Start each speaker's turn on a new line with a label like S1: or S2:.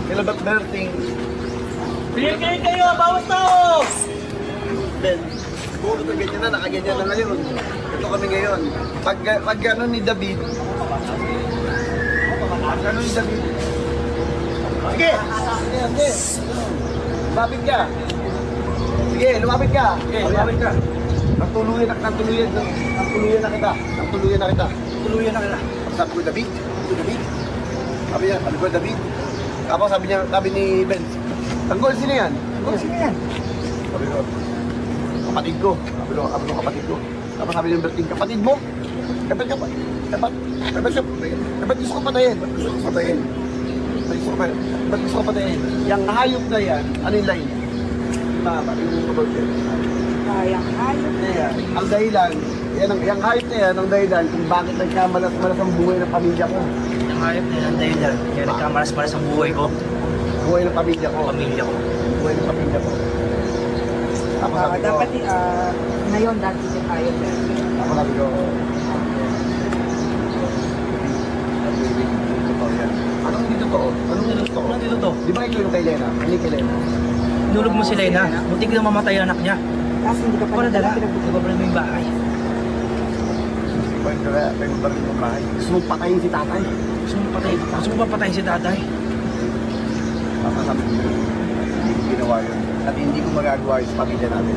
S1: Kila ba't Berting?
S2: Pinigay kayo, bawas tao!
S1: Ben, puro na ganyan na, nakaganyan na ngayon. Ito kami ngayon. Pag ano ni David, pag ano ni David, sige! Sige. Lumapit ka. Sige, lumapit ka. Sige, lumapit ka. Nagtuluyan na kita. Tuluyan na kita. Sabi ko, David. Sabi ko, David. Tapos sabi ni Ben, tanggol sino yan? Sabi ko, kapatid ko. Sabi ko, kapatid ko. Tapos sabi ni Berting, kapatid mo? Dapat gusto ko patayin. Ba't gusto ko patayin? Yang hayop na yan, ano yung line? Tama, yung kabagyan.
S3: Sayang hayop.
S1: Yan. Ang dahilan, yung hayop na yan, ang dahilan kung bakit nagkamalas-malas ang buhay ng pamilya ko.
S2: Ang hayop na yan, dahil dyan. Kaya nagkamaras-maras ang buhay ko.
S1: Buhay ng pamilya ko.
S2: Pamilya ko.
S1: Buhay ng pamilya ko. Tapos sabi ko,
S3: Dapat ngayon dati din hayop.
S1: ako sabi ko, anong hindi totoo? Anong hindi totoo?
S2: Ano dito to?
S1: Di ba ikaw yung kay Lena? Ano yung kay Lena?
S2: Nulog mo si Lena. Muntik na mamatay ang anak niya.
S3: Tapos hindi ka pa
S2: Wala dala.
S3: pinagbubuhay.
S2: Nagpapalit mo yung bahay.
S1: Di ba yung kaya tayo baril ng bahay? Gusto mong patayin si tatay.
S2: Gusto mo ba patayin si tatay?
S1: Tapos sabi ko, hindi ko ginawa yun. At hindi ko magagawa yun sa pamilya natin.